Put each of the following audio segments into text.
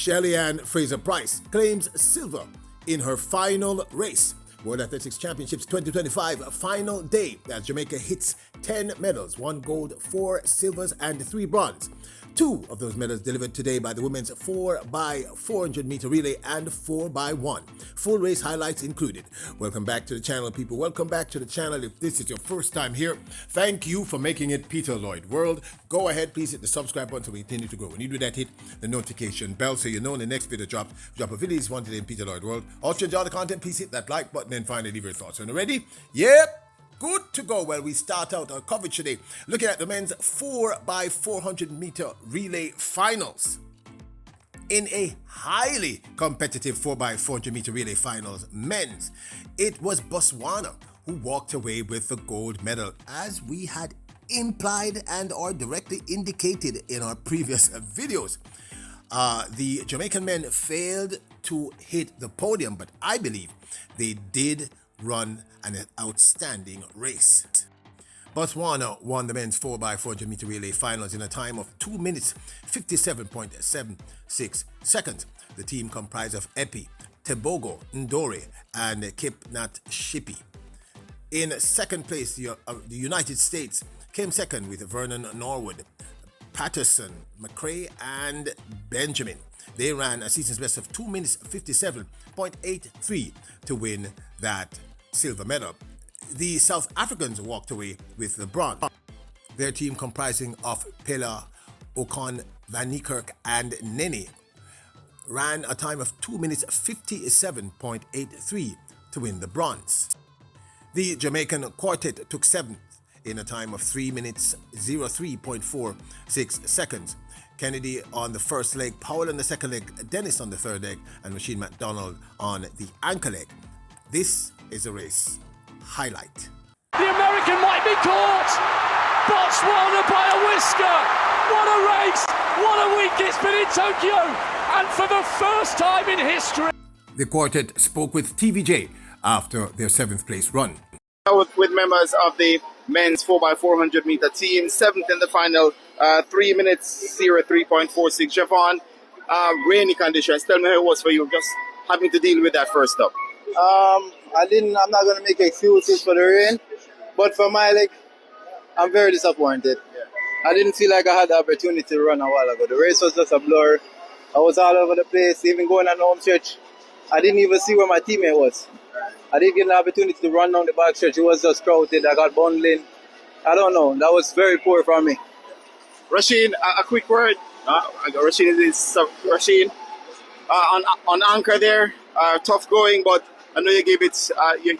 Shelly-Ann Fraser-Pryce claims silver in her final race. World Athletics Championships 2025 final day as Jamaica hits 10 medals, 1 gold, 4 silvers and 3 bronze. 2 of those medals delivered today by the women's 4x400 meter relay and 4x1. Full race highlights included. Welcome back to the channel, people. Welcome back to the channel. If this is your first time here, thank you for making it Peter Lloyd World. Go ahead, please hit the subscribe button so we continue to grow. When you do that, hit the notification bell so you know when the next video drops. Drop a video is wanted in Peter Lloyd World. Also enjoy the content, please hit that like button and finally leave your thoughts. Are you ready? Yep. Good to go. Well, we start out our coverage today looking at the men's 4x400 meter relay finals. In a highly competitive 4x400 meter relay finals men's, it was Botswana who walked away with the gold medal, as we had implied and or directly indicated in our previous videos. The Jamaican men failed to hit the podium, but I believe they did run an outstanding race. Botswana won the men's 4x400 meter relay finals in a time of 2 minutes 57.76 seconds. The team comprised of Epi, Tebogo, Ndore, and Kipnat Shipi. In second place, the United States came second with Vernon Norwood, Patterson, McCrae, and Benjamin. They ran a season's best of 2 minutes 57.83 to win that silver medal. The South Africans walked away with the bronze. Their team, comprising of Pela, Okon, Van Niekerk, and Nene, ran a time of 2 minutes 57.83 to win the bronze. The Jamaican quartet took 7th in a time of 3 minutes 03.46 seconds. Kennedy on the first leg, Powell on the second leg, Dennis on the third leg, and Machine McDonald on the anchor leg. This is a race highlight. The American might be caught. Botswana by a whisker. What a race. What a week it's been in Tokyo. And for the first time in history. The quartet spoke with TVJ after their 7th place run. With members of the men's 4x400 meter team, 7th in the final, 3 minutes 03.46. Javon, rainy conditions. Tell me how it was for you, just having to deal with that first up. I'm not going to make excuses for the rain, but for my leg, I'm very disappointed. I didn't feel like I had the opportunity to run a while ago. The race was just a blur. I was all over the place, even going on the home stretch. I didn't even see where my teammate was. I didn't get the opportunity to run down the back stretch. It was just crowded. I got bundling. I don't know. That was very poor from me. Rasheen, a quick word. Rasheen, on anchor there, tough going, but I know you gave it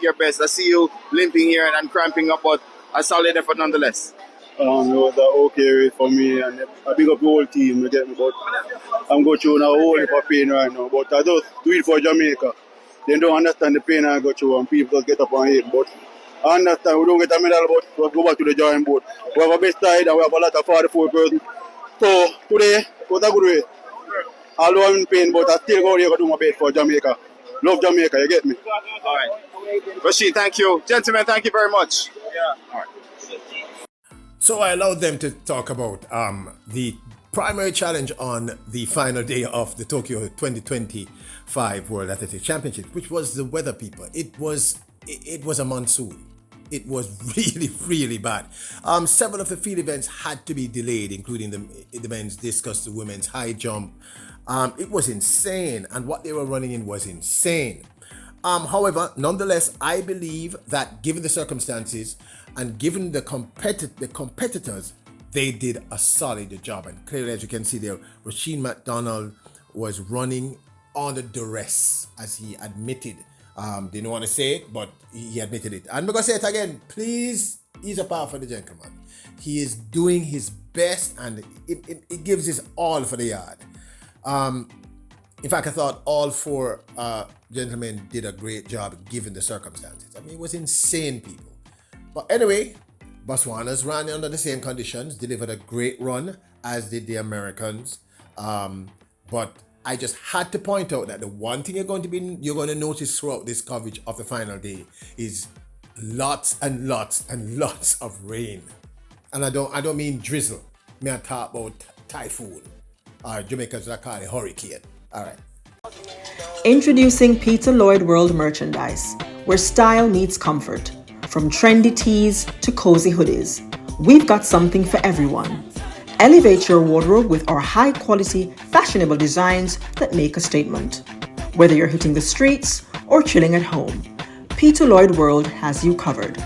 your best. I see you limping here and cramping up, but a solid effort nonetheless. It was an okay race for me, and I big up the whole team. You get me? But I'm going through a whole heap of pain right now. But I just do it for Jamaica. They don't understand the pain I go through, and people just get up and hate. But I understand we don't get a medal, but we go back to the drawing board. We have a best side, and we have a lot of 44 persons. So today was a good race. Although I'm in pain, but I still go there to do my best for Jamaica. Love Jamaica, you get me? All right. Rashid, thank you. Gentlemen, thank you very much. Yeah. All right. So I allowed them to talk about the primary challenge on the final day of the Tokyo 2025 World Athletics Championship, which was the weather, people. It was a monsoon. It was really, really bad. Several of the field events had to be delayed, including the men's discus, the women's high jump. It was insane, and what they were running in was insane. However, nonetheless, I believe that given the circumstances and given the competitors, they did a solid job. And clearly, as you can see there, Rasheen McDonald was running under duress, as he admitted. Didn't want to say it, but he admitted it. And I'm going to say it again. Please ease up for the gentleman. He is doing his best, and it gives his all for the yard. In fact, I thought all 4 gentlemen did a great job given the circumstances. I mean, it was insane, people. But anyway, Botswana's ran under the same conditions, delivered a great run, as did the Americans. But I just had to point out that the one thing you're going to notice throughout this coverage of the final day is lots and lots and lots of rain. And I don't mean drizzle. I talk about typhoon, or Jamaicans that call it hurricane. All right. Introducing Peter Lloyd World merchandise, where style meets comfort. From trendy tees to cozy hoodies, we've got something for everyone. Elevate your wardrobe with our high-quality, fashionable designs that make a statement. Whether you're hitting the streets or chilling at home, Peter Lloyd World has you covered.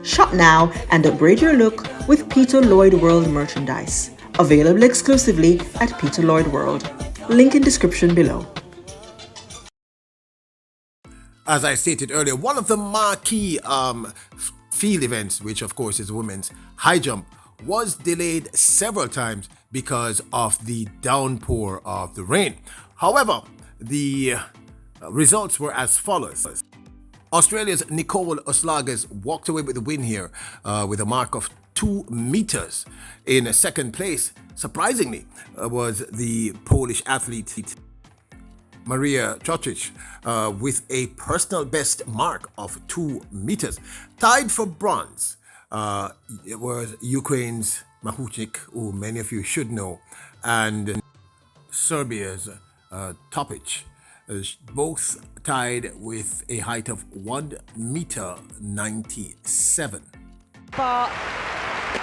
Shop now and upgrade your look with Peter Lloyd World merchandise. Available exclusively at Peter Lloyd World. Link in description below. As I stated earlier, one of the marquee field events, which of course is women's high jump, was delayed several times because of the downpour of the rain. However, the results were as follows. Australia's Nicole Oslagas walked away with the win here with a mark of 2 meters. In second place, surprisingly, was the Polish athlete Maria Chocic with a personal best mark of 2 meters. Tied for bronze, it was Ukraine's Mahuchnik, who many of you should know, and Serbia's Topic, both tied with a height of 1 meter 97. Bar,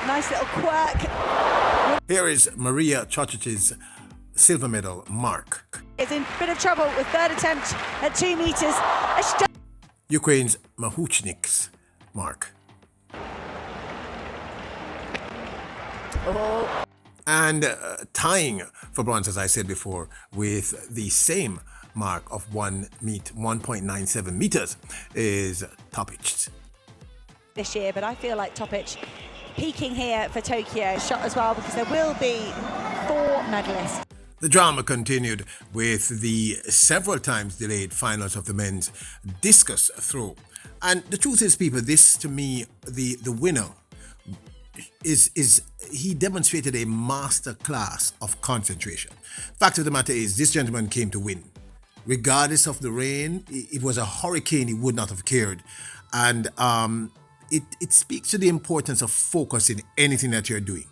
nice little quirk. Here is Maria Cocic's silver medal mark. Is in a bit of trouble with third attempt at 2 meters. Ukraine's Mahuchnik's mark. Oh. And tying for bronze, as I said before, with the same mark of 1.97 meters is Topic. This year, but I feel like Topic peaking here for Tokyo. Shot as well, because there will be 4 medalists. The drama continued with the several times delayed finals of the men's discus throw. And the truth is, people, this to me, the winner is he demonstrated a master class of concentration. Fact of the matter is, this gentleman came to win. Regardless of the rain, it was a hurricane, he would not have cared. And it speaks to the importance of focus in anything that you're doing.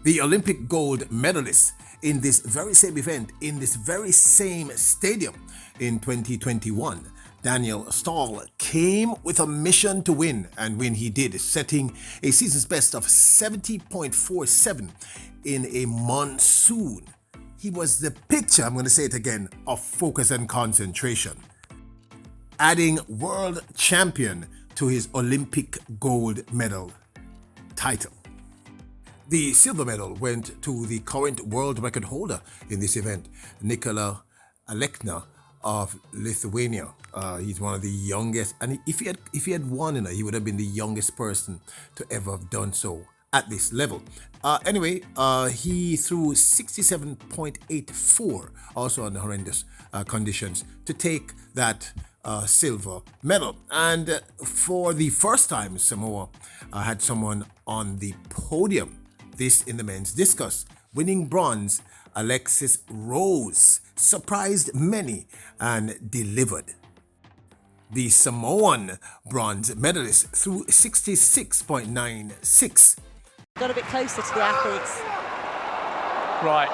The Olympic gold medalist in this very same event, in this very same stadium in 2021, Daniel Stahl, came with a mission to win, and when he did, setting a season's best of 70.47 in a monsoon. He was the picture, I'm going to say it again, of focus and concentration, adding world champion to his Olympic gold medal title. The silver medal went to the current world record holder in this event, Nikola Alekna of Lithuania. He's one of the youngest, and if he had won, he would have been the youngest person to ever have done so at this level. Anyway, he threw 67.84, also under horrendous conditions, to take that silver medal. And for the first time, Samoa had someone on the podium. This in the men's discus. Winning bronze, Alexis Rose surprised many and delivered. The Samoan bronze medalist threw 66.96. Got a bit closer to the athletes. Right.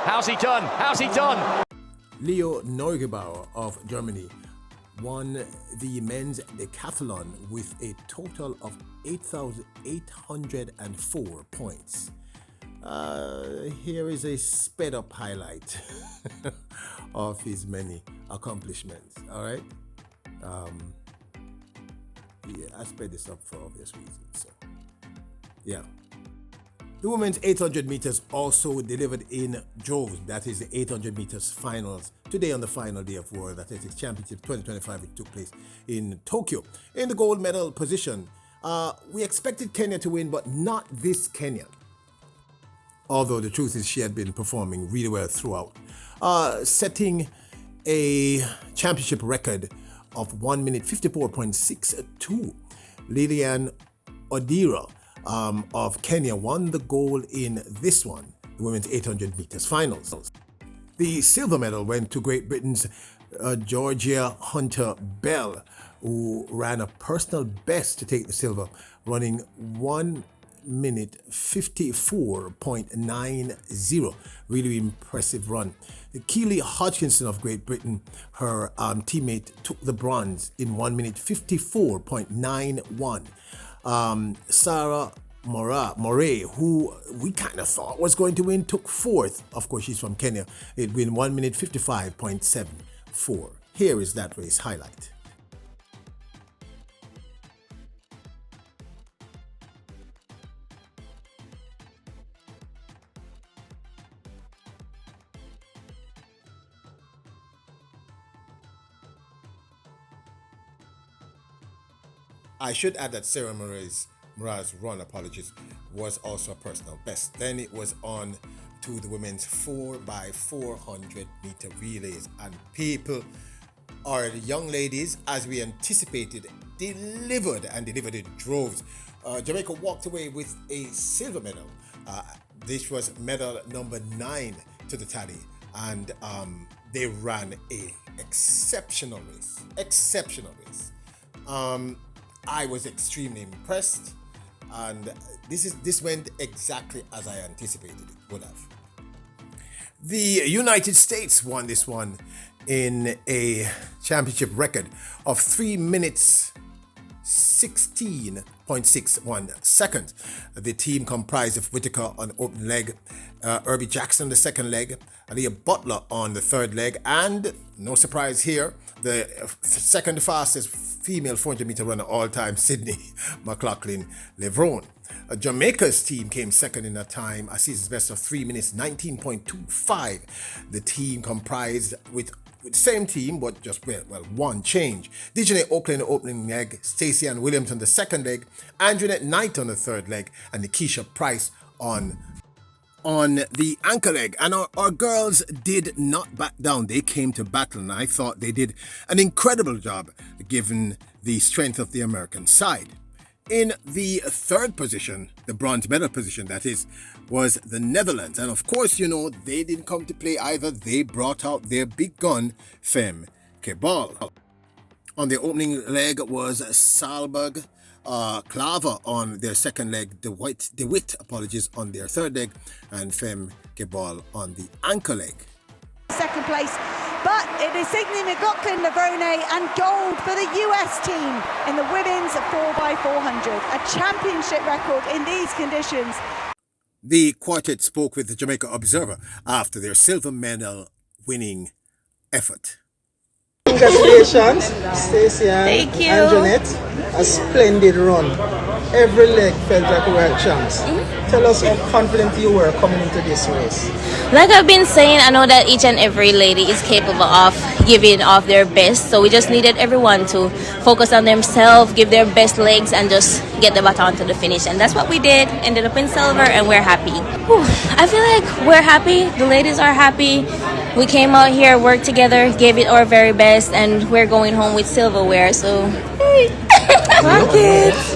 How's he done? How's he done? Leo Neugebauer of Germany won the men's decathlon with a total of 8,804 points. Here is a sped up highlight of his many accomplishments. All right. I sped this up for obvious reasons. So, yeah. The women's 800 meters also delivered in droves. That is the 800 meters finals today on the final day of World Athletics Championship 2025, which took place in Tokyo. In the gold medal position, we expected Kenya to win, but not this Kenya. Although the truth is she had been performing really well throughout, setting a championship record of 1 minute 54.62. Lilian Odira of Kenya won the gold in this one, the women's 800 meters finals. The silver medal went to Great Britain's Georgia Hunter Bell, who ran a personal best to take the silver, running 1 minute 54.90. Really impressive run. Keely Hodgkinson of Great Britain, her teammate, took the bronze in 1 minute 54.91. Sarah Moray, who we kind of thought was going to win, took fourth. Of course, she's from Kenya. It win 1 minute 55.74. Here is that race highlight. I should add that Sarah Moray's run, apologies, was also a personal best. Then it was on to the women's 4x400 meter relays, and people, or the young ladies, as we anticipated, delivered in droves. Jamaica walked away with a silver medal. This was medal number 9 to the tally, and they ran a exceptional race. I was extremely impressed, and this went exactly as I anticipated it would have. The United States won this one in a championship record of 3 minutes 16.61 seconds. The team comprised of Whitaker on the opening leg, Herbie Jackson on the second leg, Aaliyah Butler on the third leg, and no surprise here, the second fastest female 400 meter runner all time, Sydney McLaughlin-Levrone. Jamaica's team came second in a time, a season's best of 3 minutes 19.25. The team comprised with same team, but just one change. Dejanay Oakley on the opening leg, Stacey Ann Williams on the second leg, Andrenette Knight on the third leg, and Nikisha Price on the anchor leg. And our girls did not back down. They came to battle, and I thought they did an incredible job given the strength of the American side. In the third position, the bronze medal position, that is, was the Netherlands. And of course, they didn't come to play either. They brought out their big gun, Fem Kebal. On the opening leg was Salberg, Klaver on their second leg, DeWitt on their third leg, and Fem Kebal on the anchor leg. Second place, but it is Sydney McLaughlin-Levrone and gold for the US team in the women's 4x400, a championship record in these conditions. The quartet spoke with the Jamaica Observer after their silver medal winning effort. Congratulations, Stacey and Jeanette. A splendid run. Every leg felt like we were a chance. Tell us how confident you were coming into this race. Like I've been saying, I know that each and every lady is capable of giving off their best. So we just needed everyone to focus on themselves, give their best legs, and just get the baton to the finish. And that's what we did. Ended up in silver, and we're happy. I feel like we're happy. The ladies are happy. We came out here, worked together, gave it our very best, and we're going home with silverware. So, hey.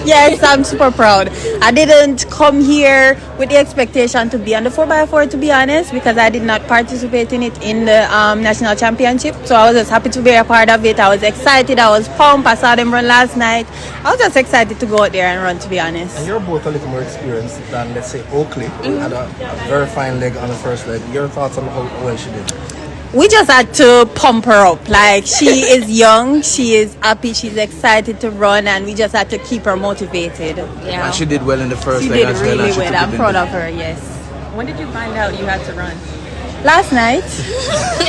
Yes, I'm super proud. I didn't come here with the expectation to be on the 4x4, to be honest, because I did not participate in it in the national championship. So I was just happy to be a part of it. I was excited. I was pumped. I saw them run last night. I was just excited to go out there and run, to be honest. And you're both a little more experienced than, let's say, Oakley. Had a very fine leg on the first leg. Your thoughts on how well she did? We just had to pump her up. Like, she is young, she is happy, she's excited to run, and we just had to keep her motivated. Yeah. And she did well in the first leg. She did really well. I'm proud of her, yes. When did you find out you had to run? Last night.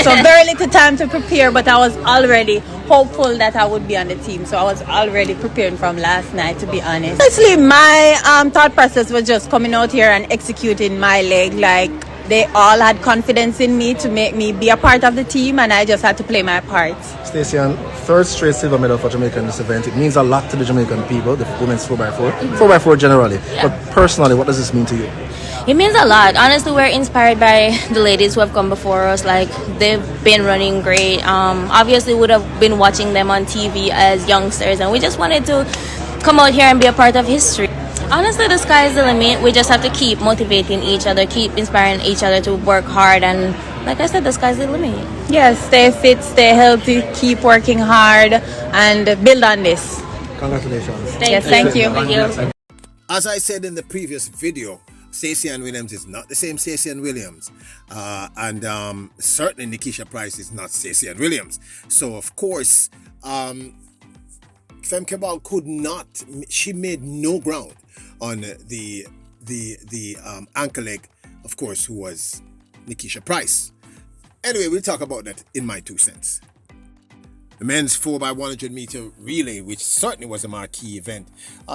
So very little time to prepare, but I was already hopeful that I would be on the team. So I was already preparing from last night, to be honest. Actually, my thought process was just coming out here and executing my leg. Like, they all had confidence in me to make me be a part of the team, and I just had to play my part. Stacey, third straight silver medal for Jamaica in this event. It means a lot to the Jamaican people, the women's 4x4, 4x4 generally. Yeah. But personally, what does this mean to you? It means a lot. Honestly, we're inspired by the ladies who have come before us. Like, they've been running great. Obviously, would have been watching them on TV as youngsters, and we just wanted to come out here and be a part of history. Honestly, the sky is the limit. We just have to keep motivating each other, keep inspiring each other to work hard, and like I said, the sky's the limit. Yes, stay fit, stay healthy, keep working hard, and build on this. Congratulations. Thank you. Thank you. As I said in the previous video, Stacey Ann Williams is not the same Stacey Ann Williams. And certainly Nikisha Price is not Stacey Ann Williams. So, of course, Femke Bol could not, she made no ground on the anchor leg, of course, who was Nikisha Price. Anyway, we'll talk about that in my 2 cents. The men's 4x100 meter relay, which certainly was a marquee event,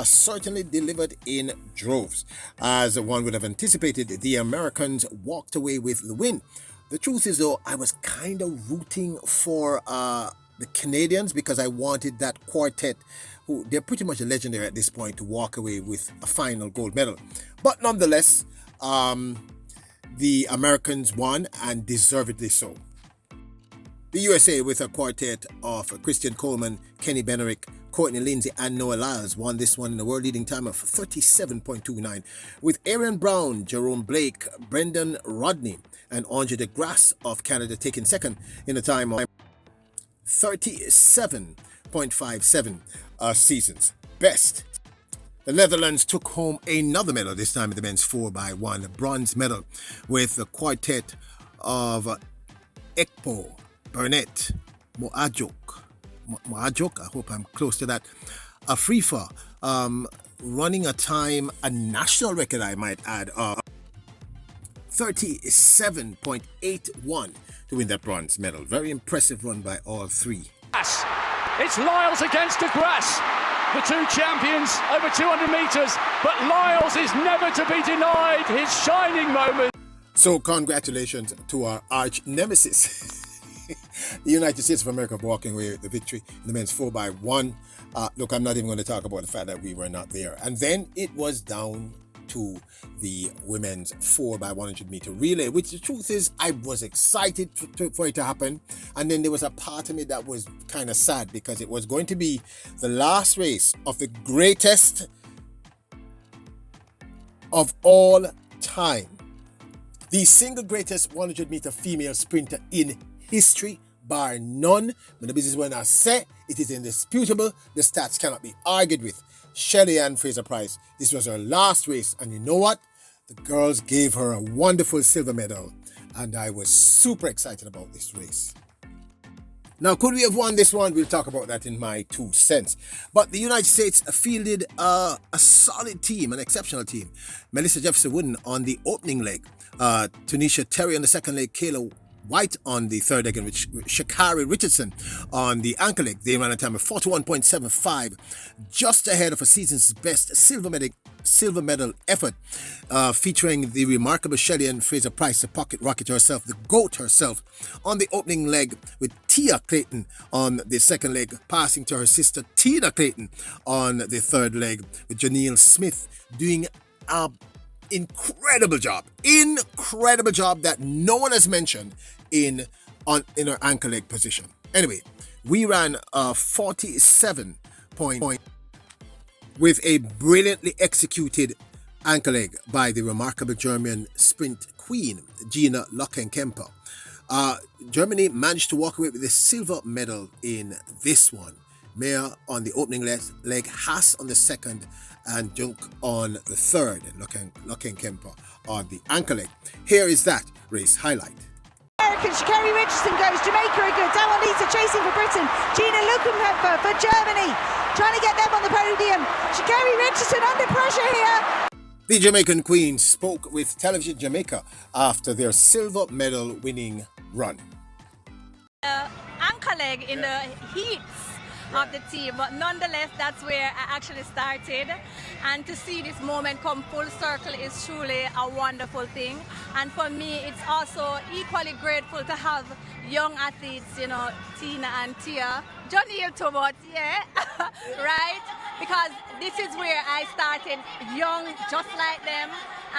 certainly delivered in droves. As one would have anticipated, the Americans walked away with the win. The truth is, though, I was kind of rooting for the Canadians because I wanted that quartet, who they're pretty much legendary at this point, to walk away with a final gold medal. But nonetheless, the Americans won, and deservedly so. The USA, with a quartet of Christian Coleman, Kenny Benerick, Courtney Lindsay, and Noah Lyles, won this one in a world-leading time of 37.29, with Aaron Brown, Jerome Blake, Brendan Rodney, and Andre de Grasse of Canada taking second in a time of 37.57 seasons best. The Netherlands took home another medal, this time in the men's 4x1 bronze medal, with the quartet of Ekpo, Burnett, Moajok, I hope I'm close to that, Afrifa, running a time, a national record I might add, 37.81 to win that bronze medal. Very impressive run by all three. It's Lyles against de Grasse, the two champions over 200 metres, but Lyles is never to be denied his shining moment. So congratulations to our arch nemesis. The United States of America walking away with the victory in the men's 4x1. Look, I'm not even going to talk about the fact that we were not there. And then it was down to the women's 4x100 meter relay, which the truth is, I was excited for it to happen. And then there was a part of me that was kind of sad because it was going to be the last race of the greatest of all time. The single greatest 100 meter female sprinter in history, bar none. When the business when I say it is indisputable, the stats cannot be argued with. Shelly-Ann Fraser-Pryce, this was her last race, and you know what? The girls gave her a wonderful silver medal, and I was super excited about this race. Now, could we have won this one? We'll talk about that in my 2 cents. But the United States fielded a solid team, an exceptional team. Melissa Jefferson Wooden on the opening leg, Tanisha Terry on the second leg, Kayla White on the third leg, and Sha'Carri Richardson on the anchor leg. They ran a time of 41.75, just ahead of a season's best silver medal effort, featuring the remarkable Shelly-Ann Fraser-Pryce, the pocket rocket herself, the GOAT herself, on the opening leg, with Tia Clayton on the second leg, passing to her sister Tina Clayton on the third leg, with Janelle Smith doing a incredible job that no one has mentioned in her anchor leg position. Anyway, we ran 47 point with a brilliantly executed anchor leg by the remarkable German sprint queen Gina Lockenkemper. Germany managed to walk away with the silver medal in this one. Meyer on the opening leg, Haas on the second, and Junk on the third, and Lockenkemper on the anchor leg. Here is that race highlight. American Sha'Carri Richardson goes, Jamaica are good, Dawon Leeser chasing for Britain, Gina Lockenkemper for Germany, trying to get them on the podium. Sha'Carri Richardson under pressure here. The Jamaican Queen spoke with Television Jamaica after their silver medal winning run. Anchor leg in the heats of the team, but nonetheless that's where I actually started, and to see this moment come full circle is truly a wonderful thing. And for me it's also equally grateful to have young athletes, you know, Tina and Tia, Johnny Tobot, yeah, right, because this is where I started young just like them,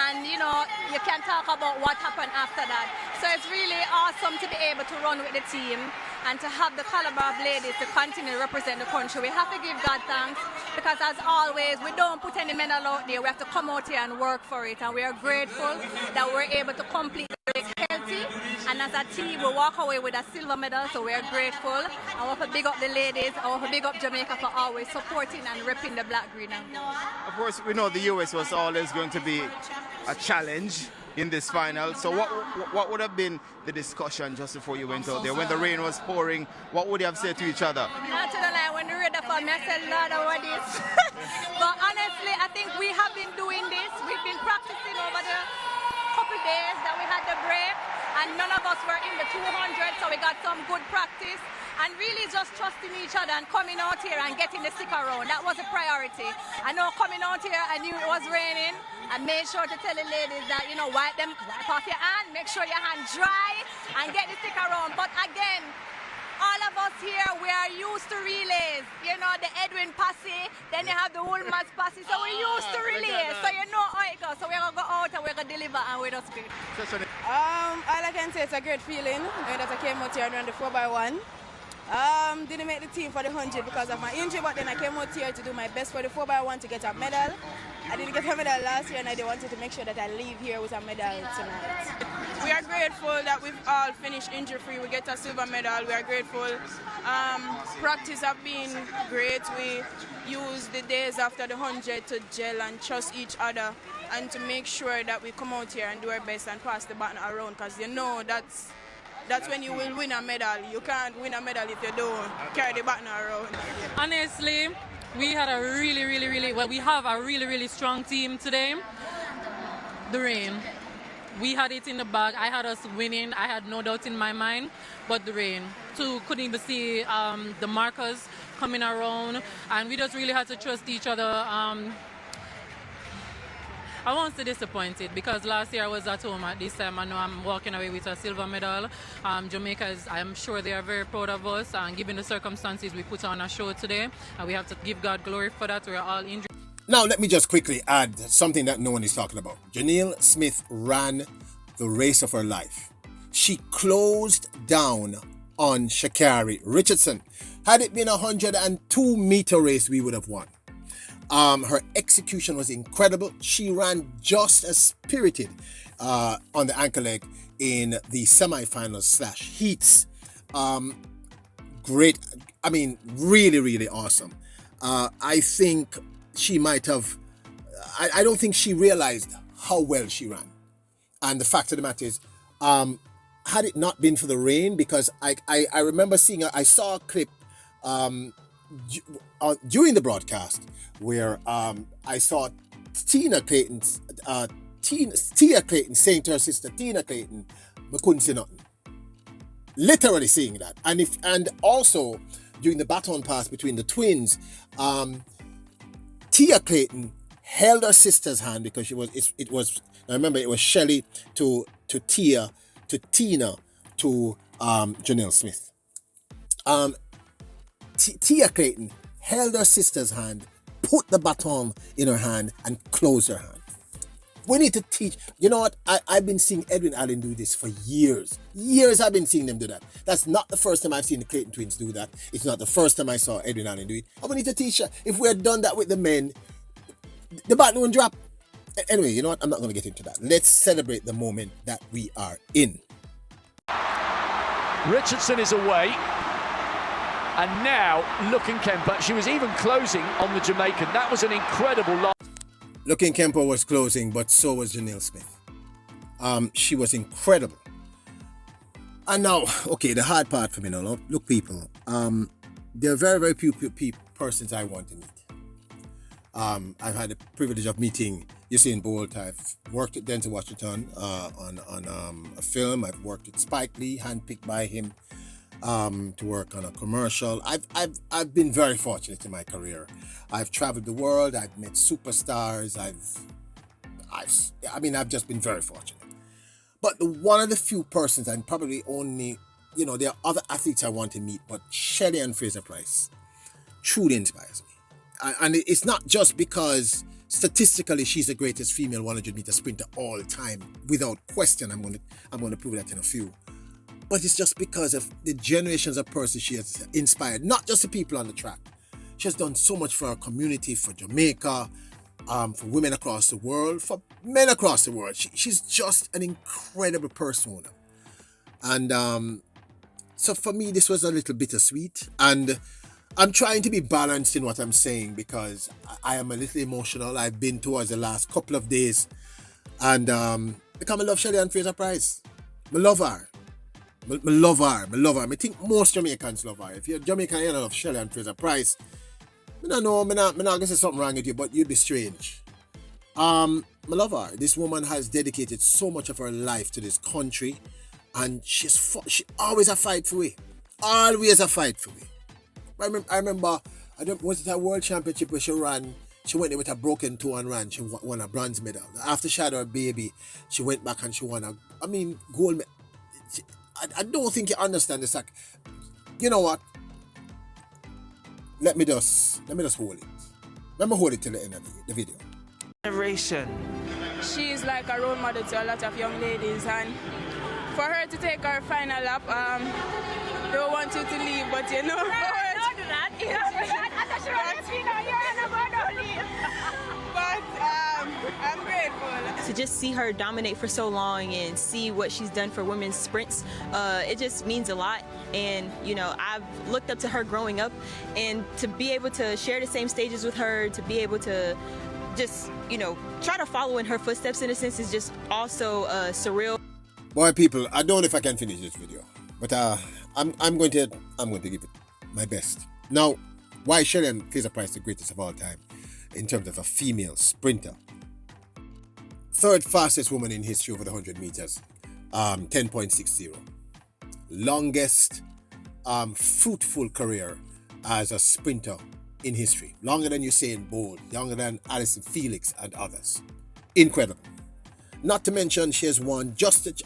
and you know, you can talk about what happened after that. So it's really awesome to be able to run with the team and to have the caliber of ladies to continue to represent the country. We have to give God thanks, because as always, we don't put any medal out there. We have to come out here and work for it, and we are grateful that we're able to complete the race party, and as a team we walk away with a silver medal, so we're grateful. I want to big up the ladies, I want to big up Jamaica for always supporting and repping the black, green and blue. Of course, we know the US was always going to be a challenge in this final. So what would have been the discussion just before you went out there? When the rain was pouring, what would you have said to each other? Not to the lie, when the rain fell, I said, Lord, what this? But honestly, I think we have been doing this. We've been practicing over the couple days that we had the break, and none of us were in the 200, so we got some good practice. And really just trusting each other and coming out here and getting the stick around. That was a priority. I know coming out here, I knew it was raining. I made sure to tell the ladies that, you know, wipe off your hand, make sure your hand dry, and get the stick around. But again, all of us here, we are used to relays. You know, the Edwin Passy, then you have the Woolman's Passy. So we're used to relays. So you know how it goes. So we're going to go out and we're going to deliver, and we're just good. All I can say, it's a great feeling that I came out here and ran the 4x1. Didn't make the team for the 100 because of my injury, but then I came out here to do my best for the 4x1 to get a medal. I didn't get a medal last year, and I wanted to make sure that I leave here with a medal tonight. We are grateful that we've all finished injury-free. We get a silver medal. We are grateful. Practice have been great. We use the days after the 100 to gel and trust each other and to make sure that we come out here and do our best and pass the baton around, because you know that's when you will win a medal. You can't win a medal if you don't carry the baton around. Honestly, we had a we have a really strong team today. The rain. We had it in the bag. I had us winning. I had no doubt in my mind. But the rain. Couldn't even see the markers coming around. And we just really had to trust each other. I won't say disappointed because last year I was at home. At this time I know I'm walking away with a silver medal. Jamaica I'm sure they are very proud of us, and given the circumstances we put on a show today, and we have to give God glory for that. We're all injured. Now let me just quickly add something that no one is talking about. Janelle Smith ran the race of her life. She closed down on Sha'Carri Richardson. Had it been a 102-meter race, we would have won. Her execution was incredible. She ran just as spirited on the anchor leg in the semifinals / heats. Great. I mean, really awesome. I think she might have... I don't think she realized how well she ran. And the fact of the matter is, had it not been for the rain, because I remember seeing... I saw a clip during the broadcast where I saw Tia Clayton saying to her sister Tina Clayton, "We couldn't say nothing." Literally saying that. And also during the baton pass between the twins, Tia Clayton held her sister's hand because it was I remember it was Shelley to Tia to Tina to Janelle Smith. Tia Clayton held her sister's hand, put the baton in her hand, and closed her hand. We need to teach. You know what? I've been seeing Edwin Allen do this for years. Years I've been seeing them do that. That's not the first time I've seen the Clayton twins do that. It's not the first time I saw Edwin Allen do it. And we need to teach her. If we had done that with the men, the baton wouldn't drop. Anyway, you know what? I'm not going to get into that. Let's celebrate the moment that we are in. Richardson is away. And now, Looking Kemper, she was even closing on the Jamaican. That was an incredible loss. Looking Kemper was closing, but so was Janelle Smith. She was incredible. And now, okay, the hard part for me now, look people, there are very few persons I want to meet. I've had the privilege of meeting Usain Bolt. I've worked with Denzel Washington on a film. I've worked with Spike Lee, handpicked by him. To work on a commercial. I've been very fortunate in my career. I've traveled the world. I've met superstars. I've just been very fortunate. But one of the few persons, and probably only, there are other athletes I want to meet, but Shelley Ann Fraser-Pryce truly inspires me. And it's not just because statistically she's the greatest female 100-meter sprinter all time, without question. I'm going to prove that in a few. But it's just because of the generations of persons she has inspired, not just the people on the track. She has done so much for our community, for Jamaica, for women across the world, for men across the world. She's just an incredible person. And so for me, this was a little bittersweet. And I'm trying to be balanced in what I'm saying because I am a little emotional. I've been towards the last couple of days. And because I love Shelly-Ann Fraser-Pryce. I love her. I love her. I love her. I think most Jamaicans love her. If you're Jamaican and you love Shelly-Ann Fraser-Pryce, I don't know, I'm not going to say something wrong with you, but you'd be strange. I love her. This woman has dedicated so much of her life to this country, and she always a fight for me. Always a fight for me. I remember, was it a world championship where she ran? She went there with a broken toe and ran. She won a bronze medal. After she had her baby, she went back and she won gold medal. I don't think you understand this. Like, you know what? Let me just hold it. Let me hold it till the end of the video. Generation. She is like a role model to a lot of young ladies, and for her to take her final lap, don't want you to leave, but you know. Don't do that. But I'm grateful. To just see her dominate for so long and see what she's done for women's sprints, it just means a lot. And, you know, I've looked up to her growing up, and to be able to share the same stages with her, to be able to just, you know, try to follow in her footsteps in a sense is just also surreal. Boy, people, I don't know if I can finish this video, but I'm going to give it my best. Now, why is Shelly-Ann Fraser-Pryce the greatest of all time in terms of a female sprinter? Third fastest woman in history over the 100 meters, 10.60. Longest fruitful career as a sprinter in history. Longer than Usain Bolt, longer than Allyson Felix and others. Incredible. Not to mention she has won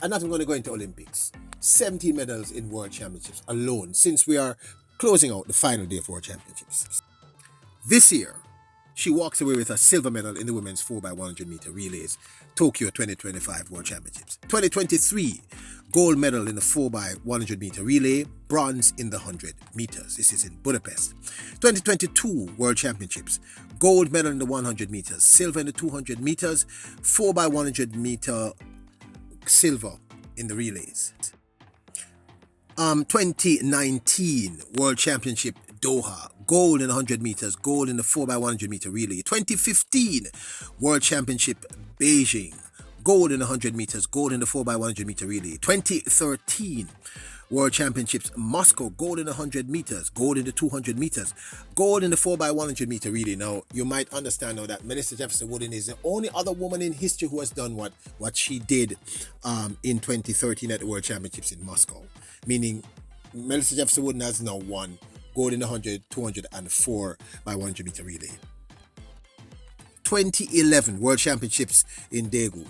I'm not even going to go into Olympics. 17 medals in World Championships alone since we are closing out the final day of World Championships. This year, she walks away with a silver medal in the women's 4x100 meter relays, Tokyo 2025 World Championships. 2023, gold medal in the 4x100 meter relay, bronze in the 100 meters. This is in Budapest. 2022 World Championships, gold medal in the 100 meters, silver in the 200 meters, 4x100 meter, silver in the relays. 2019 World Championship Doha, gold in 100 meters, gold in the 4x100 meter relay. 2015 World Championship Beijing, gold in 100 meters, gold in the 4x100 meter relay. 2013 World Championships Moscow, gold in 100 meters, gold in the 200 meters, gold in the 4x100 meter relay. Now, you might understand now that Melissa Jefferson Wooden is the only other woman in history who has done what she did in 2013 at the World Championships in Moscow. Meaning, Melissa Jefferson Wooden has now won gold in the 100, 200, and 4x100 meter relay. 2011 World Championships in Daegu.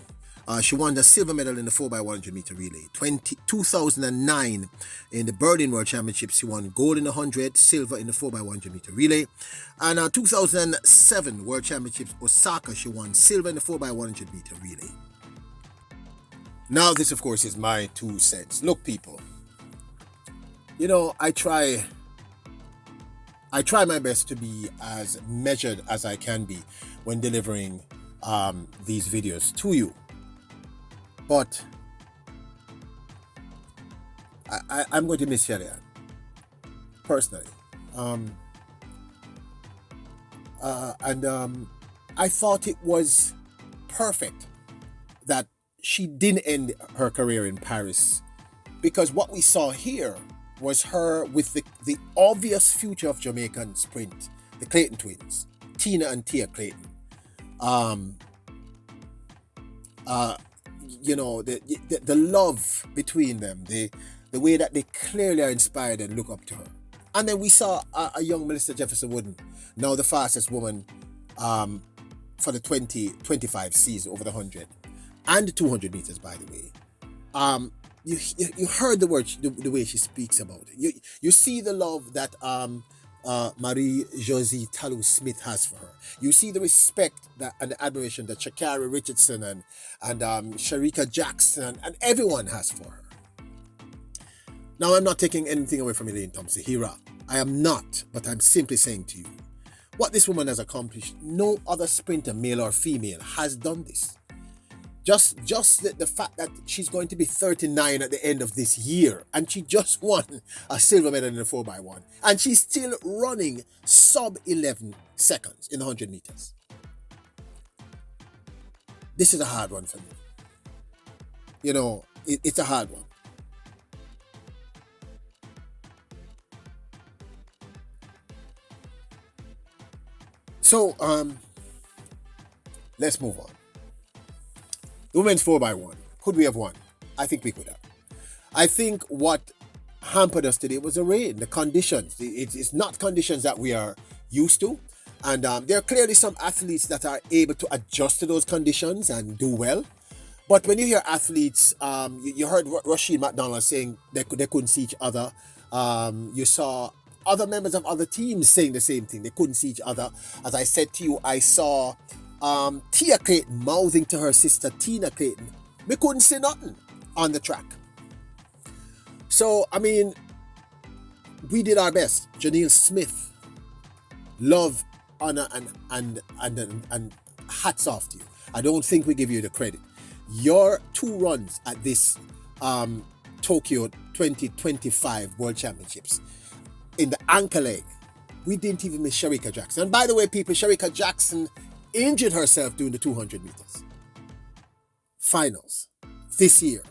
She won the silver medal in the 4x100 meter relay. 2009 in the Berlin World Championships, she won gold in the 100, silver in the 4x100 meter relay. And 2007 World Championships Osaka, she won silver in the 4x100 meter relay. Now this, of course, is my 2 cents. Look, people, you know, I try my best to be as measured as I can be when delivering these videos to you. But I'm going to miss Shelly-Ann, personally. I thought it was perfect that she didn't end her career in Paris, because what we saw here was her with the obvious future of Jamaican sprint, the Clayton twins, Tina and Tia Clayton. You know, the love between them, the way that they clearly are inspired and look up to her. And then we saw a young Melissa Jefferson Wooden, now the fastest woman for the 2025 season over the 100 and the 200 meters, by the way. You heard the way she speaks about it. You see the love that Marie-Josie Talou-Smith has for her. You see the respect and the admiration that Sha'Carri Richardson and Sharika Jackson and everyone has for her. Now, I'm not taking anything away from Elaine Thompson-Herah. I am not, but I'm simply saying to you, what this woman has accomplished, no other sprinter, male or female, has done this. Just the fact that she's going to be 39 at the end of this year, and she just won a silver medal in the 4x1, and she's still running sub 11 seconds in the 100 meters. This is a hard one for me. You know, it's a hard one. So, let's move on. The women's 4x1. Could we have won? I think we could have. I think what hampered us today was the rain, the conditions. It's not conditions that we are used to. And there are clearly some athletes that are able to adjust to those conditions and do well. But when you hear athletes, you heard Rashid McDonald saying they couldn't see each other. You saw other members of other teams saying the same thing. They couldn't see each other. As I said to you, I saw Tia Clayton mouthing to her sister Tina Clayton. We couldn't see nothing on the track. So, I mean, we did our best. Janelle Smith, love, honor, and hats off to you. I don't think we give you the credit. Your 2 runs at this Tokyo 2025 World Championships, in the anchor leg, we didn't even miss Shericka Jackson. And by the way, people, Shericka Jackson injured herself doing the 200 meters. Finals this year.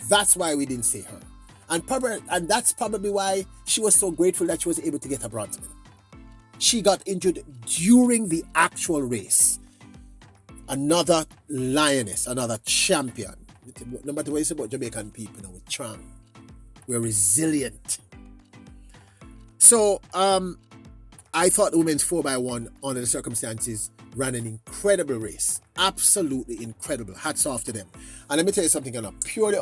That's why we didn't see her. And that's probably why she was so grateful that she was able to get a bronze medal. She got injured during the actual race. Another lioness, another champion. No matter what you say about Jamaican people, we're strong. We're resilient. So, I thought the women's 4x1, under the circumstances, ran an incredible race. Absolutely incredible. Hats off to them. And let me tell you something on a purely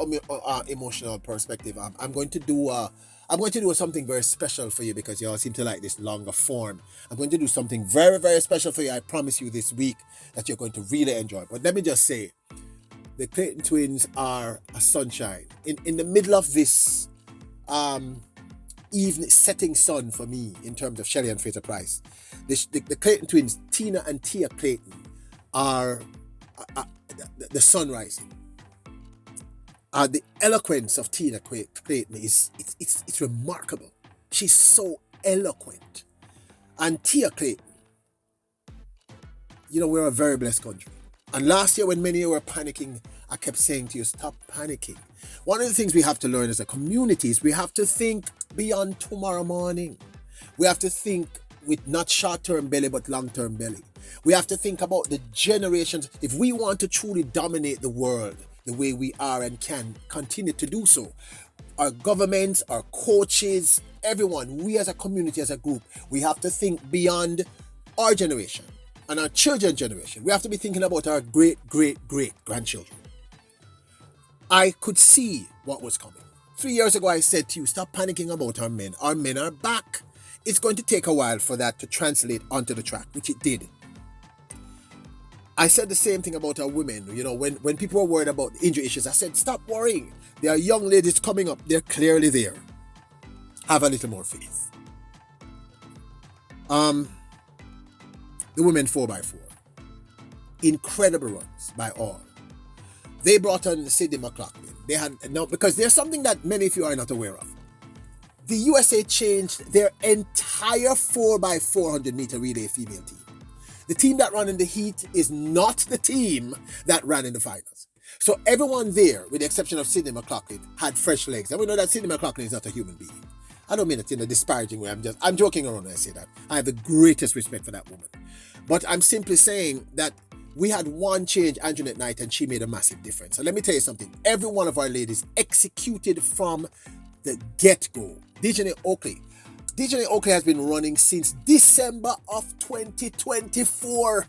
emotional perspective. I'm going to do something very special for you because you all seem to like this longer form. I'm going to do something very, very special for you. I promise you this week that you're going to really enjoy. But let me just say, the Clayton twins are a sunshine. In the middle of this evening setting sun for me in terms of Shelley and Fraser Price, the Clayton twins, Tina and Tia Clayton, are the sun rising. The eloquence of Tina Clayton is it's remarkable. She's so eloquent. And Tia Clayton, you know, we're a very blessed country. And last year when many were panicking, I kept saying to you, stop panicking. One of the things we have to learn as a community is we have to think beyond tomorrow morning. We have to think with not short-term belly, but long-term belly. We have to think about the generations. If we want to truly dominate the world the way we are and can continue to do so, our governments, our coaches, everyone, we as a community, as a group, we have to think beyond our generation and our children's generation. We have to be thinking about our great-great-great-grandchildren. I could see what was coming. 3 years ago, I said to you, stop panicking about our men. Our men are back. It's going to take a while for that to translate onto the track, which it did. I said the same thing about our women. You know, when people were worried about injury issues, I said, stop worrying. There are young ladies coming up. They're clearly there. Have a little more faith. The women 4x4. Incredible runs by all. They brought on Sydney McLaughlin. They had now, because there's something that many of you are not aware of. The USA changed their entire 4x400 meter relay female team. The team that ran in the heat is not the team that ran in the finals. So everyone there, with the exception of Sydney McLaughlin, had fresh legs. And we know that Sydney McLaughlin is not a human being. I don't mean it in a disparaging way. I'm joking around when I say that. I have the greatest respect for that woman. But I'm simply saying that we had one change, Anjanette Knight, and she made a massive difference. And let me tell you something. Every one of our ladies executed from the get-go. Dejanay Oakley. Dejanay Oakley has been running since December of 2024.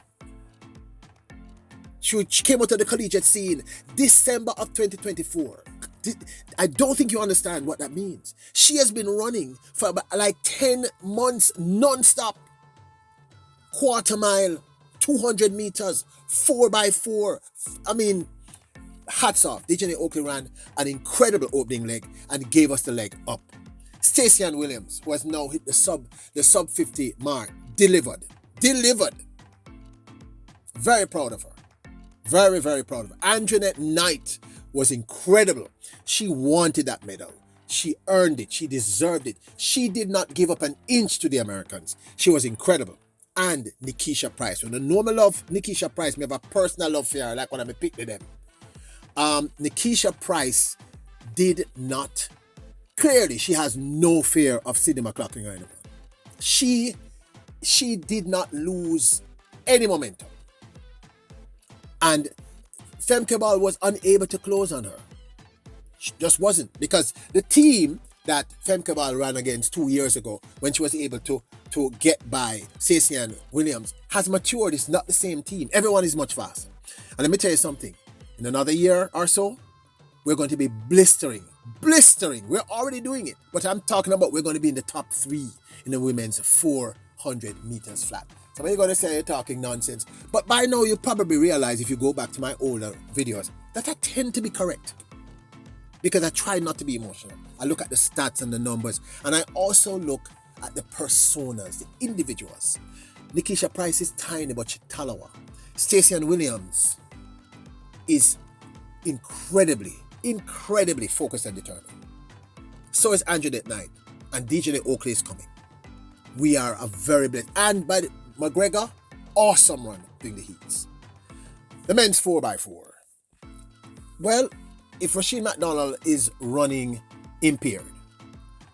She came out of the collegiate scene December of 2024. I don't think you understand what that means. She has been running for about like 10 months non-stop. Quarter mile, 200 meters, 4x4. I mean, hats off. Dejanay Oakley ran an incredible opening leg and gave us the leg up. Stacey Ann Williams, who has now hit the sub 50 mark, delivered. Very proud of her. Very, very proud of her. Anjanette Knight was incredible. She wanted that medal. She earned it. She deserved it. She did not give up an inch to the Americans. She was incredible. And Nikisha Price. When I normally love Nikisha Price, I have a personal love for her, like when I picked them. Nikisha Price did not, clearly she has no fear of Sydney McLaughlin or anyone. She did not lose any momentum. And Femke Ball was unable to close on her. She just wasn't, because the team that Femke Ball ran against 2 years ago, when she was able to get by Stacey Ann Williams, has matured. It's not the same team. Everyone is much faster. And let me tell you something. In another year or so, we're going to be blistering. We're already doing it. But I'm talking about we're going to be in the top 3 in the women's 400 meters flat. Some of you are going to say you're talking nonsense. But by now, you probably realize, if you go back to my older videos, that I tend to be correct. Because I try not to be emotional. I look at the stats and the numbers. And I also look at the personas, the individuals. Nikisha Price is tiny, but she's Talawa. Stacey Ann Williams is incredibly focused and determined. So is Anjanette Knight. And DJ Oakley is coming. We are a very blessed. And by McGregor, awesome run doing the heats. The men's 4x4. Well, if Rasheen McDonald is running impaired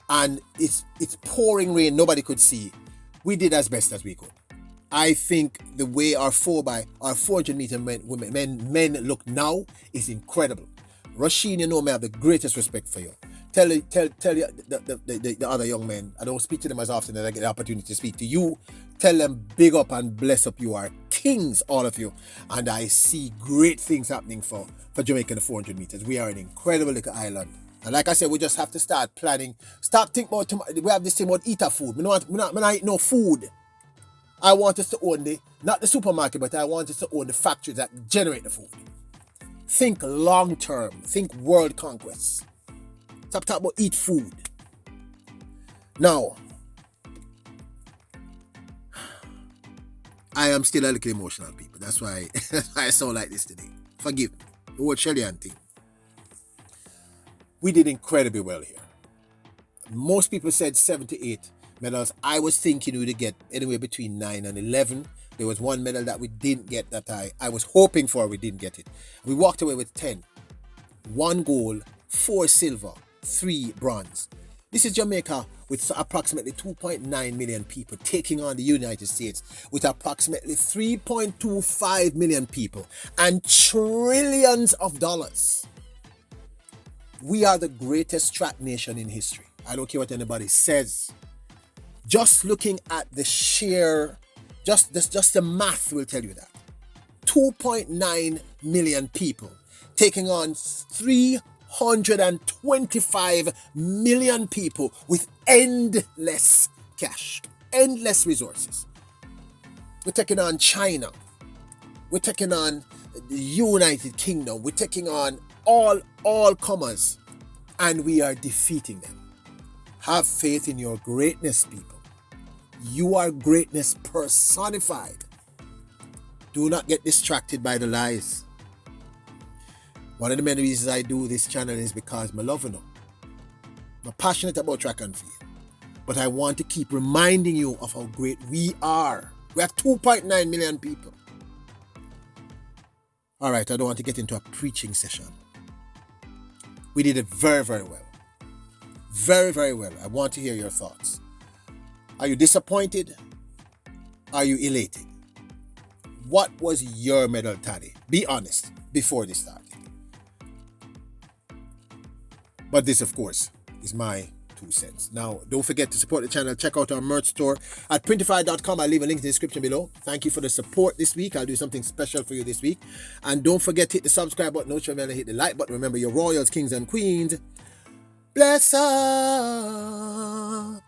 and it's pouring rain, nobody could see, we did as best as we could. I think the way our 400 meter men look now is incredible. Rasheen, you know me, I have the greatest respect for you. Tell the other young men, I don't speak to them as often as I get the opportunity to speak to you. Tell them big up and bless up. You are kings, all of you. And I see great things happening for Jamaica in the 400 meters. We are an incredible little island. And like I said, we just have to start planning. Stop thinking about tomorrow. We have this thing about eat a food. We not eat no food. I want us to own not the supermarket, but I want us to own the factories that generate the food. Think long term. Think world conquests. Stop talking about eat food. Now, I am still a little emotional, people. That's why I sound like this today. Forgive me. The whole Shellyan thing. We did incredibly well here. Most people said 7 to 8 medals. I was thinking we would get anywhere between 9 and 11. There was one medal that we didn't get that I was hoping for. We didn't get it. We walked away with 10. 1 gold, 4 silver, 3 bronze. This is Jamaica with approximately 2.9 million people taking on the United States with approximately 3.25 million people and trillions of dollars. We are the greatest track nation in history. I don't care what anybody says. Just looking at the sheer, just the math will tell you that. 2.9 million people taking on 325 million people with endless cash, endless resources. We're taking on China. We're taking on the United Kingdom. We're taking on all comers, and we are defeating them. Have faith in your greatness, people. You are greatness personified. Do not get distracted by the lies. One of the many reasons I do this channel is because I love you. I'm passionate about track and field. But I want to keep reminding you of how great we are. We have 2.9 million people. All right, I don't want to get into a preaching session. We did it very, very well. Very, very well. I want to hear your thoughts. Are you disappointed? Are you elated? What was your medal tally? Be honest before this started. But this, of course, is my 2 cents. Now, don't forget to support the channel. Check out our merch store at printify.com. I'll leave a link in the description below. Thank you for the support this week. I'll do something special for you this week. And don't forget to hit the subscribe button. Don't remember to hit the like button. Remember, your royals, kings, and queens. Bless up.